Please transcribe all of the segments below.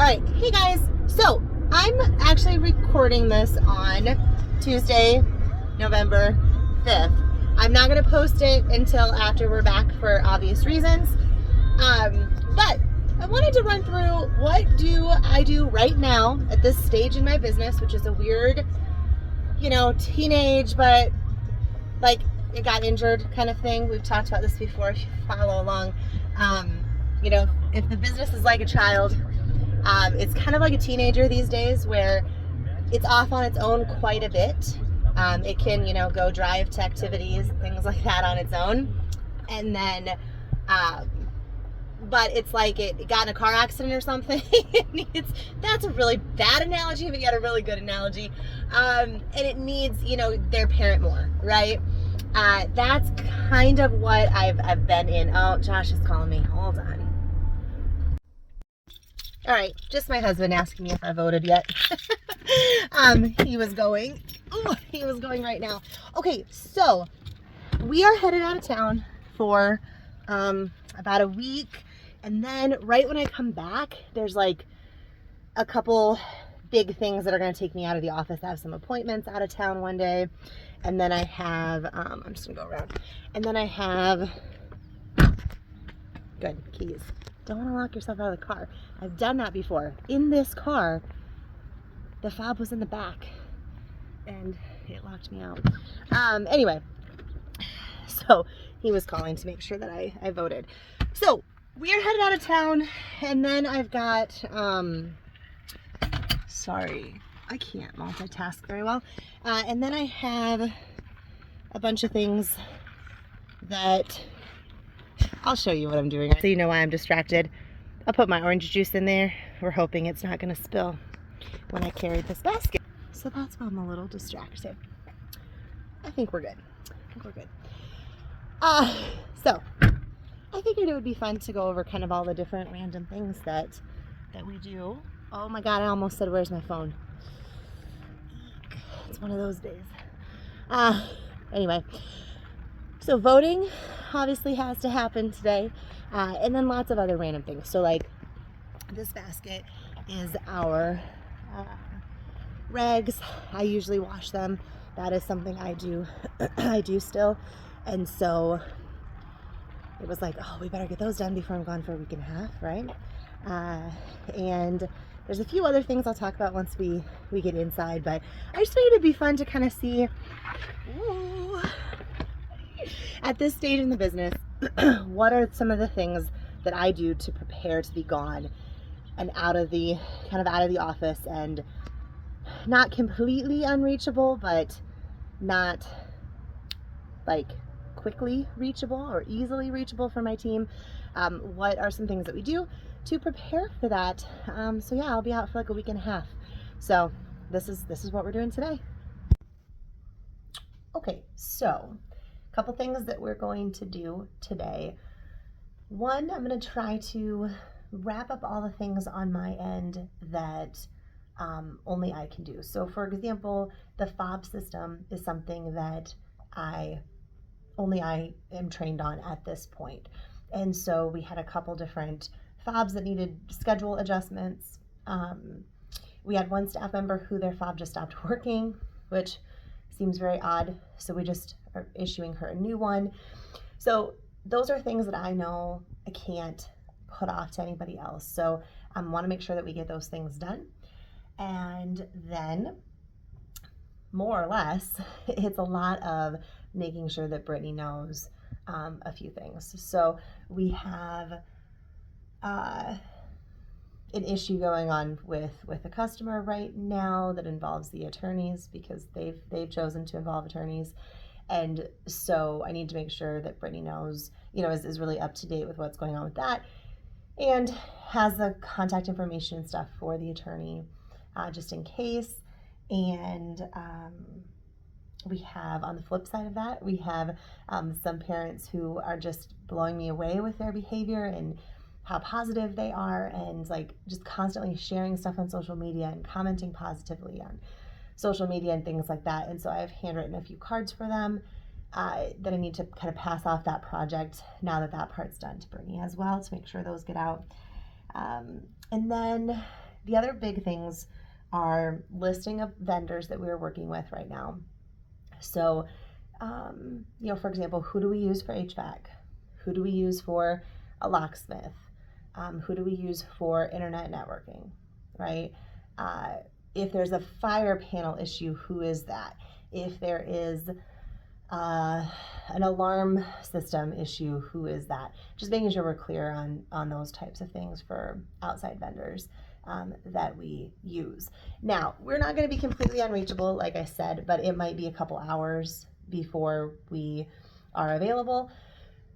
right, hey guys. So I'm actually recording this on Tuesday, November 5th. I'm not going to post it until after we're back for obvious reasons. But I wanted to run through what do I do right now at this stage in my business, which is a weird, teenage, but like it got injured kind of thing. We've talked about this before if you follow along. If the business is like a child, it's kind of like a teenager these days where it's off on its own quite a bit. It can, go drive to activities, things like that on its own. And then, but it's like it got in a car accident or something. That's a really bad analogy, but yet a really good analogy. And it needs, their parent more, right? That's kind of what I've been in. Oh, Josh is calling me. Hold on. All right, just my husband asking me if I voted yet. He was going right now. Okay, so we are headed out of town for about a week, and then right when I come back, there's like a couple big things that are going to take me out of the office. I have some appointments out of town one day, and then I have I'm just gonna go around, and then I have good keys. Don't want to lock yourself out of the car. I've done that before. In this car, the fob was in the back and it locked me out. Anyway, so he was calling to make sure that I voted. So we are headed out of town, and then I've got, sorry, I can't multitask very well. And then I have a bunch of things that I'll show you what I'm doing so you know why I'm distracted. I'll put my orange juice in there. We're hoping it's not going to spill when I carry this basket. So that's why I'm a little distracted. I think we're good. So I figured it would be fun to go over kind of all the different random things that we do. Oh my God, I almost said, where's my phone? It's one of those days. Anyway. So voting obviously has to happen today, and then lots of other random things. So like this basket is our rags. I usually wash them. That is something I do. I do still, and so it was like, oh, we better get those done before I'm gone for a week and a half, right? And there's a few other things I'll talk about once we get inside, but I just figured it'd be fun to kind of see. Ooh, at this stage in the business, what are some of the things that I do to prepare to be gone and out of the office, and not completely unreachable, but not like quickly reachable or easily reachable for my team. What are some things that we do to prepare for that? So yeah, I'll be out for like a week and a half. So this is what we're doing today. Okay, so a couple things that we're going to do today. One, I'm going to try to wrap up all the things on my end that only I can do. So for example, the fob system is something that only I am trained on at this point. And so we had a couple different fobs that needed schedule adjustments. We had one staff member who their fob just stopped working, which seems very odd. So we just are issuing her a new one. So those are things that I know I can't put off to anybody else. So I want to make sure that we get those things done. And then, more or less, it's a lot of making sure that Brittany knows a few things. So we have an issue going on with a customer right now that involves the attorneys, because they've chosen to involve attorneys. And so I need to make sure that Brittany knows, is really up to date with what's going on with that, and has the contact information and stuff for the attorney, just in case. And we have, on the flip side of that, we have some parents who are just blowing me away with their behavior and how positive they are, and like just constantly sharing stuff on social media and commenting positively on social media and things like that. And so I've handwritten a few cards for them that I need to kind of pass off that project now that part's done to Brittany as well, to make sure those get out. And then The other big things are listing of vendors that we're working with right now. So, for example, who do we use for HVAC? Who do we use for a locksmith? Who do we use for internet networking, right? If there's a fire panel issue, who is that? If there is an alarm system issue, who is that? Just making sure we're clear on those types of things for outside vendors that we use. Now, we're not going to be completely unreachable, like I said, but it might be a couple hours before we are available.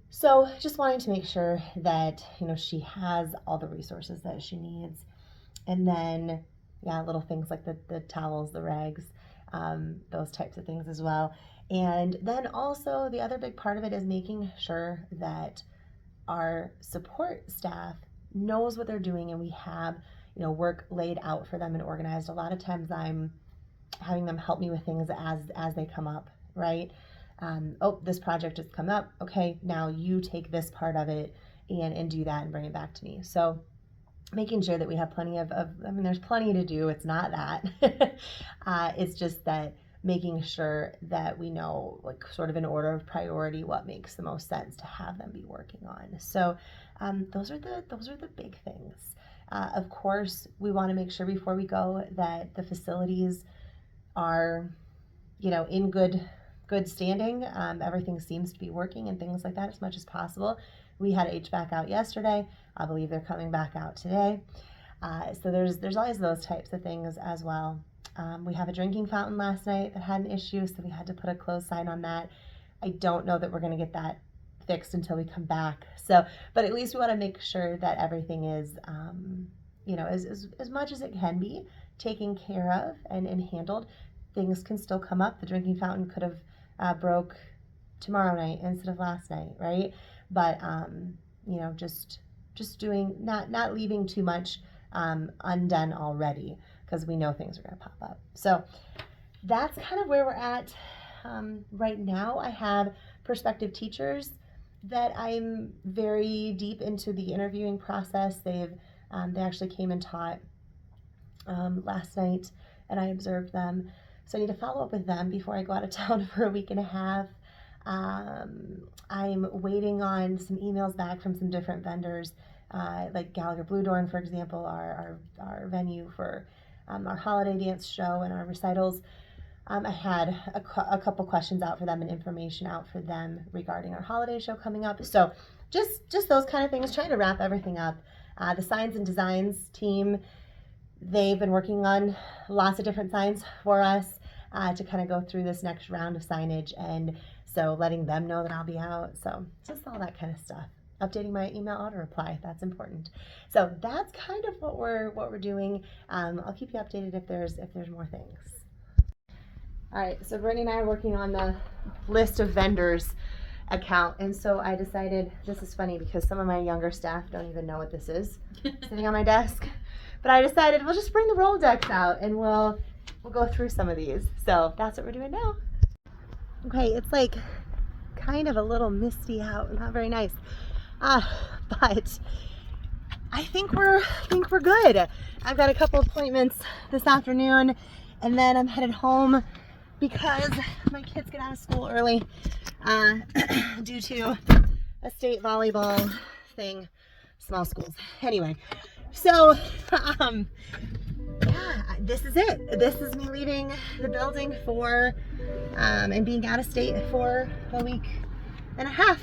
So just wanting to make sure that, she has all the resources that she needs. And then, little things like the towels, the rags, those types of things as well. And then also the other big part of it is making sure that our support staff knows what they're doing, and we have, work laid out for them and organized. A lot of times I'm having them help me with things as they come up, right? This project has come up. Okay, now you take this part of it and do that and bring it back to me. So making sure that we have plenty of there's plenty to do. It's not that. It's just that making sure that we know, like, sort of in order of priority, what makes the most sense to have them be working on. So those are the big things. Of course, we want to make sure before we go that the facilities are, in good standing. Everything seems to be working and things like that as much as possible. We had HVAC out yesterday. I believe they're coming back out today. So there's always those types of things as well. We have a drinking fountain last night that had an issue, so we had to put a closed sign on that. I don't know that we're going to get that fixed until we come back. So, but at least we want to make sure that everything is, as much as it can be taken care of and handled. Things can still come up. The drinking fountain could have broke tomorrow night instead of last night, right? But just doing, not leaving too much undone already, because we know things are going to pop up. So that's kind of where we're at right now. I have prospective teachers that I'm very deep into the interviewing process. They actually came and taught last night, and I observed them. So I need to follow up with them before I go out of town for a week and a half. I'm waiting on some emails back from some different vendors, like Gallagher Blue Dorn, for example, our venue for our holiday dance show and our recitals. I had a couple questions out for them and information out for them regarding our holiday show coming up. So just those kind of things, trying to wrap everything up. The Signs and Designs team, they've been working on lots of different signs for us to kind of go through this next round of signage, and so letting them know that I'll be out. So just all that kind of stuff. Updating my email auto reply, that's important. So that's kind of what we're doing. I'll keep you updated if there's more things. All right, so Brittany and I are working on the list of vendors account, and so I decided, this is funny because some of my younger staff don't even know what this is sitting on my desk, but I decided we'll just bring the Rolodex out and we'll go through some of these. So that's what we're doing now. Okay, it's like kind of a little misty out, not very nice, but I think we're good. I've got a couple appointments this afternoon, and then I'm headed home because my kids get out of school early due to a state volleyball thing. Small schools. Anyway, so this is it. This is me leaving the building for and being out of state for a week and a half,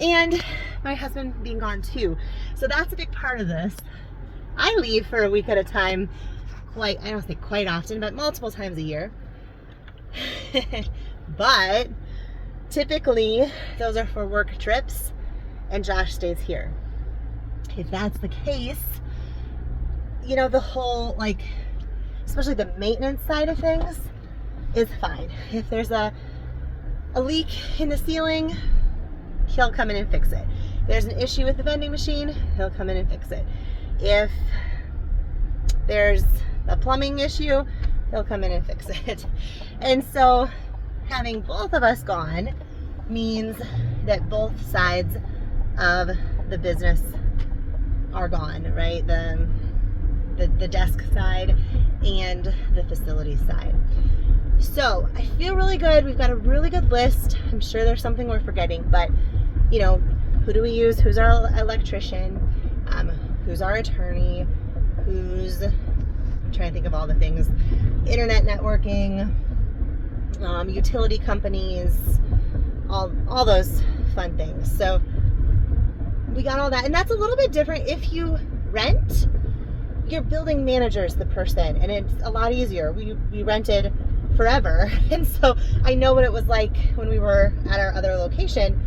and my husband being gone too. So that's a big part of this. I leave for a week at a time, I don't think quite often, but multiple times a year. But typically those are for work trips, and Josh stays here. If that's the case, the whole, especially the maintenance side of things is fine. If there's a leak in the ceiling, he'll come in and fix it. If there's an issue with the vending machine, he'll come in and fix it. If there's a plumbing issue, he'll come in and fix it. And so having both of us gone means that both sides of the business are gone, right? The the desk side and the facility side. So I feel really good. We've got a really good list. I'm sure there's something we're forgetting, but who do we use? Who's our electrician? Who's our attorney? I'm trying to think of all the things. Internet networking, utility companies, all those fun things. So we got all that, and that's a little bit different. If you rent, your building manager is the person, and it's a lot easier. We rented forever, and so I know what it was like when we were at our other location.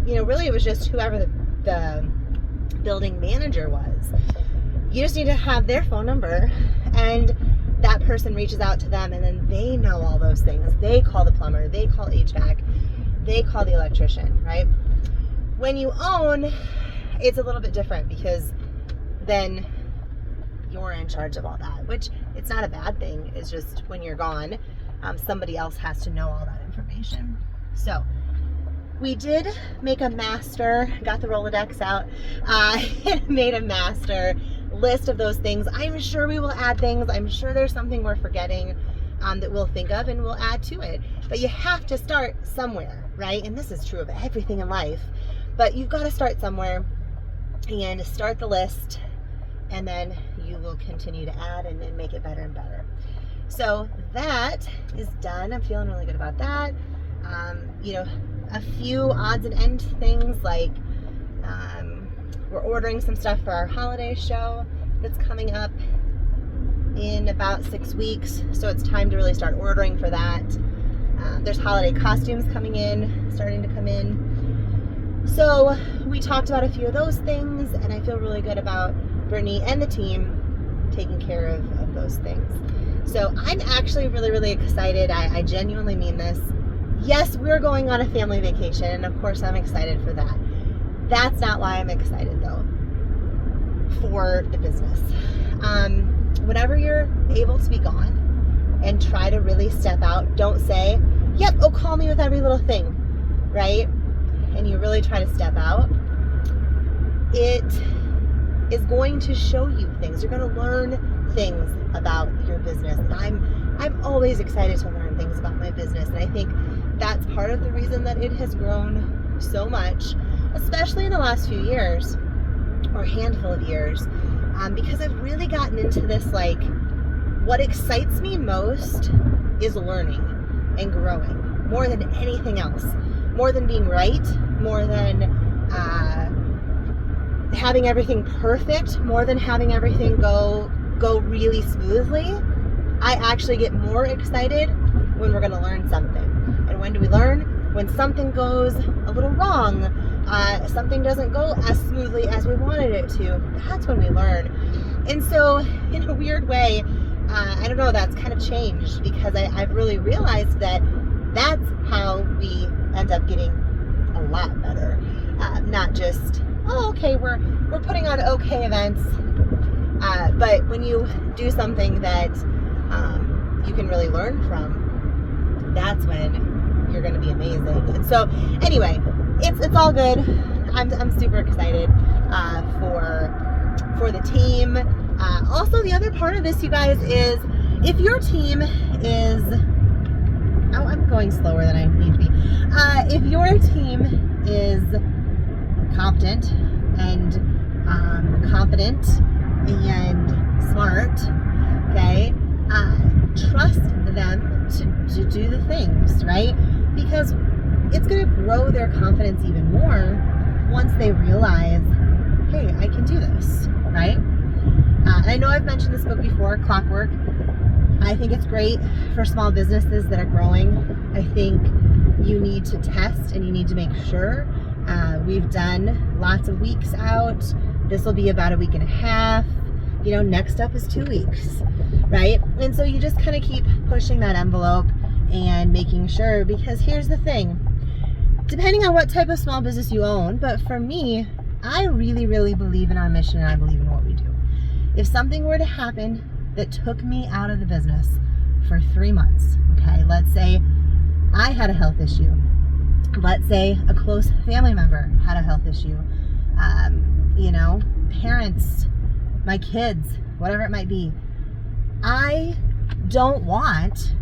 Really it was just whoever the building manager was. You just need to have their phone number, and that person reaches out to them, and then they know all those things. They call the plumber, they call HVAC, they call the electrician, right? When you own, it's a little bit different, because then you're in charge of all that, which it's not a bad thing. It's just when you're gone, somebody else has to know all that information. So we did make a master, got the Rolodex out, and made a master list of those things. I'm sure we will add things. I'm sure there's something we're forgetting that we'll think of, and we'll add to it. But you have to start somewhere, right? And this is true of everything in life. But you've got to start somewhere and start the list, and then you will continue to add and then make it better and better. So that is done. I'm feeling really good about that. A few odds and ends things, like we're ordering some stuff for our holiday show that's coming up in about 6 weeks. So it's time to really start ordering for that. There's holiday costumes starting to come in. So we talked about a few of those things, and I feel really good about Brittany and the team taking care of those things. So I'm actually really, really excited. I genuinely mean this. Yes, we're going on a family vacation, and of course I'm excited for that. That's not why I'm excited, though, for the business. Whenever you're able to be gone and try to really step out, don't say, yep, oh, call me with every little thing, right? And you really try to step out, it is going to show you things. You're going to learn things about your business. And I'm always excited to learn things about my business. And I think that's part of the reason that it has grown so much, especially in the last few years, or handful of years, because I've really gotten into this, like, what excites me most is learning and growing more than anything else, more than being right, more than having everything perfect, more than having everything go really smoothly. I actually get more excited when we're going to learn something. And when do we learn? When something goes a little wrong, something doesn't go as smoothly as we wanted it to. That's when we learn. And so, in a weird way, I don't know, that's kind of changed, because I've really realized that that's how we end up getting a lot better. Not just, oh, okay, we're putting on okay events, but when you do something that you can really learn from, that's when you're going to be amazing. And so, anyway, it's all good. I'm super excited for the team. Also, the other part of this, you guys, is if your team is, oh, I'm going slower than I need to be. If your team is competent and confident and smart, okay, trust them to do the things, right? Because it's going to grow their confidence even more once they realize, hey, I can do this, right? I know I've mentioned this book before, Clockwork. I think it's great for small businesses that are growing. I think you need to test and you need to make sure. We've done lots of weeks out. This will be about a week and a half. Next up is 2 weeks, right? And so you just kind of keep pushing that envelope and making sure, because here's the thing. Depending on what type of small business you own, but for me, I really, really believe in our mission, and I believe in what we do. If something were to happen that took me out of the business for 3 months, okay, let's say I had a health issue. Let's say a close family member had a health issue. Parents, my kids whatever it might be. I don't want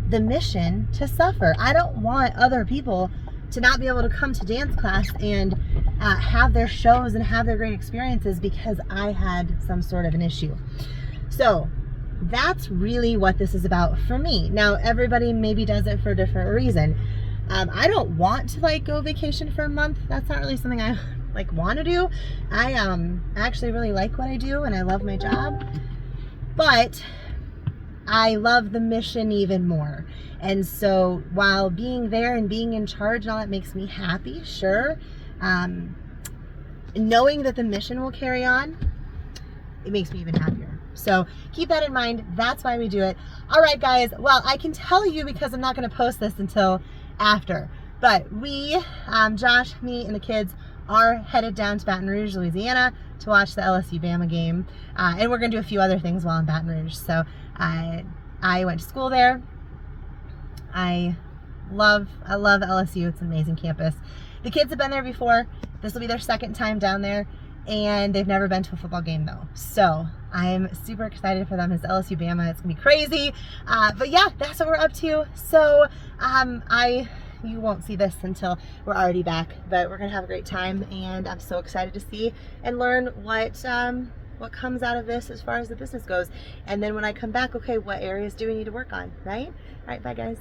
the mission to suffer. I don't want other people to not be able to come to dance class and have their shows and have their great experiences because I had some sort of an issue. So that's really what this is about for me. Now, everybody maybe does it for a different reason. I don't want to like go vacation for a month. That's not really something I like want to do. I actually really like what I do and I love my job, but I love the mission even more. And so while being there and being in charge and all that makes me happy, sure, knowing that the mission will carry on, it makes me even happier. So keep that in mind. That's why we do it. All right, guys. Well, I can tell you because I'm not going to post this until after, but we, Josh, me, and the kids are headed down to Baton Rouge, Louisiana to watch the LSU Bama game. And we're going to do a few other things while in Baton Rouge. So I went to school there. I love LSU. It's an amazing campus. The kids have been there before. This will be their second time down there, and they've never been to a football game though. So I'm super excited for them. It's LSU Bama. It's gonna be crazy. But yeah, that's what we're up to. So you won't see this until we're already back, but we're gonna have a great time, and I'm so excited to see and learn what comes out of this as far as the business goes. And then when I come back, okay, what areas do we need to work on, right? All right, bye guys.